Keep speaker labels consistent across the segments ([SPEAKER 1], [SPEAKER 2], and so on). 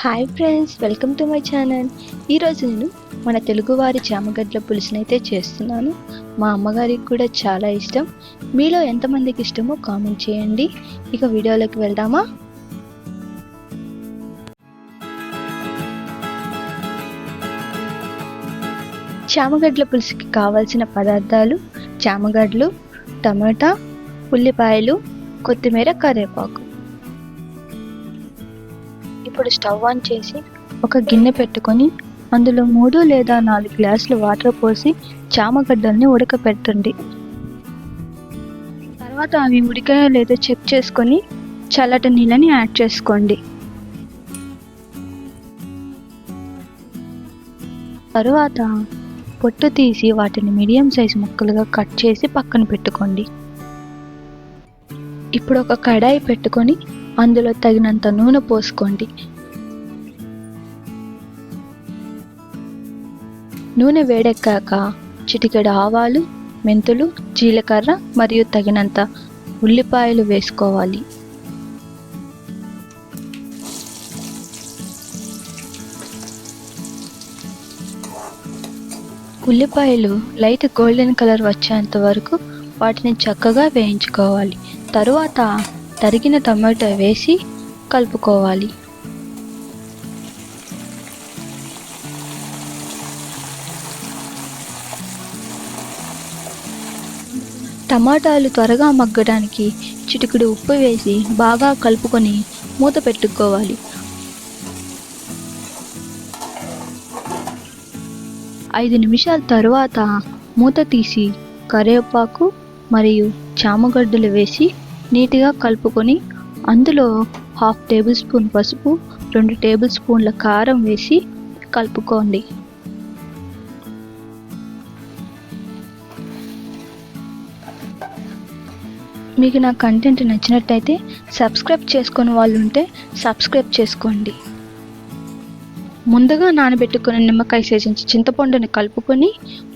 [SPEAKER 1] Hi friends, welcome to my channel. ఈరోజు నేను మన తెలుగువారి చామగడ్డల పులుసునైతే చేస్తున్నాను. మా అమ్మగారికి కూడా చాలా ఇష్టం. మీలో ఎంతమందికి ఇష్టమో కామెంట్ చేయండి. ఇక వీడియోలోకి వెళ్దామా? చామగడ్డల పులుసుకి కావాల్సిన పదార్థాలు: చామగడ్డలు, టమాటా, ఉల్లిపాయలు, కొత్తిమీర, కరివేపాకు. ఇప్పుడు స్టవ్ ఆన్ చేసి ఒక గిన్నె పెట్టుకొని అందులో 3 లేదా 4 గ్లాసులు వాటర్ పోసి చామగడ్డల్ని ఉడకపెట్టండి. తర్వాత అవి ఉడికాయో లేదో చెక్ చేసుకొని చల్లటి నీళ్ళని యాడ్ చేసుకోండి. తరువాత పొట్టు తీసి వాటిని మీడియం సైజు ముక్కలుగా కట్ చేసి పక్కన పెట్టుకోండి. ఇప్పుడు ఒక కడాయి పెట్టుకొని అందులో తగినంత నూనె పోసుకోండి. నూనె వేడెక్కాక చిటికెడు ఆవాలు, మెంతులు, జీలకర్ర మరియు తగినంత ఉల్లిపాయలు వేసుకోవాలి. ఉల్లిపాయలు లైట్ గోల్డెన్ కలర్ వచ్చేంత వరకు వాటిని చక్కగా వేయించుకోవాలి. తరువాత తరిగిన టమాటో వేసి కలుపుకోవాలి. టమాటాలు త్వరగా మగ్గడానికి చిటికెడు ఉప్పు వేసి బాగా కలుపుకొని మూత పెట్టుకోవాలి. 5 నిమిషాల తరువాత మూత తీసి కరివేపాకు మరియు చామగడ్డలు వేసి నీట్గా కలుపుకొని అందులో 1/2 టేబుల్ స్పూన్ పసుపు, 2 టేబుల్ స్పూన్ల కారం వేసి కలుపుకోండి. మీకు నా కంటెంట్ నచ్చినట్టయితే సబ్స్క్రైబ్ చేసుకుని వాళ్ళు ఉంటే సబ్స్క్రైబ్ చేసుకోండి. ముందుగా నానబెట్టుకున్న నిమ్మకాయ సైజు చింతపండుని కలుపుకొని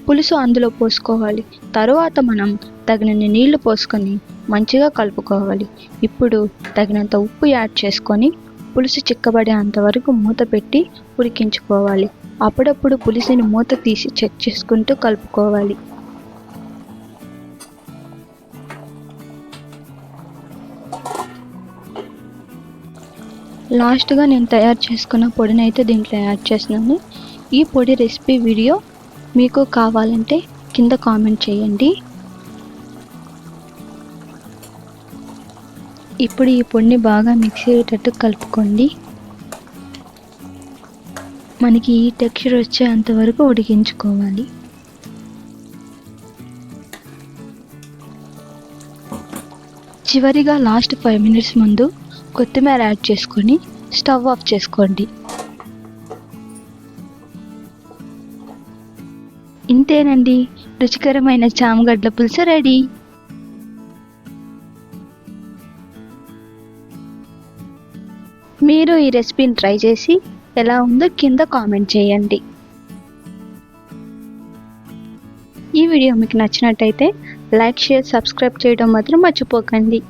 [SPEAKER 1] పులుసు అందులో పోసుకోవాలి. తరువాత మనం తగినన్ని నీళ్లు పోసుకొని మంచిగా కలుపుకోవాలి. ఇప్పుడు తగినంత ఉప్పు యాడ్ చేసుకొని పులుసు చిక్కబడేంత వరకు మూత పెట్టి ఉడికించుకోవాలి. అప్పుడప్పుడు పులుసుని మూత తీసి చెక్ చేసుకుంటూ కలుపుకోవాలి. లాస్ట్గా నేను తయారు చేసుకున్న పొడిని అయితే దీంట్లో యాడ్ చేస్తున్నాను. ఈ పొడి రెసిపీ వీడియో మీకు కావాలంటే కింద కామెంట్ చేయండి. ఇప్పుడు ఈ పొడిని బాగా మిక్స్ అయ్యేటట్టు కలుపుకోండి. మనకి ఈ టెక్స్చర్ వచ్చేంత వరకు ఉడికించుకోవాలి. చివరిగా లాస్ట్ 5 మినిట్స్ ముందు కొత్తిమీర యాడ్ చేసుకొని స్టవ్ ఆఫ్ చేసుకోండి. ఇంతేనండి, రుచికరమైన చామగడ్డల పులుసు రెడీ. మీరు ఈ రెసిపీని ట్రై చేసి ఎలా ఉందో కింద కామెంట్ చేయండి. ఈ వీడియో మీకు నచ్చినట్టయితే లైక్, షేర్, సబ్స్క్రైబ్ చేయడం మాత్రం మర్చిపోకండి.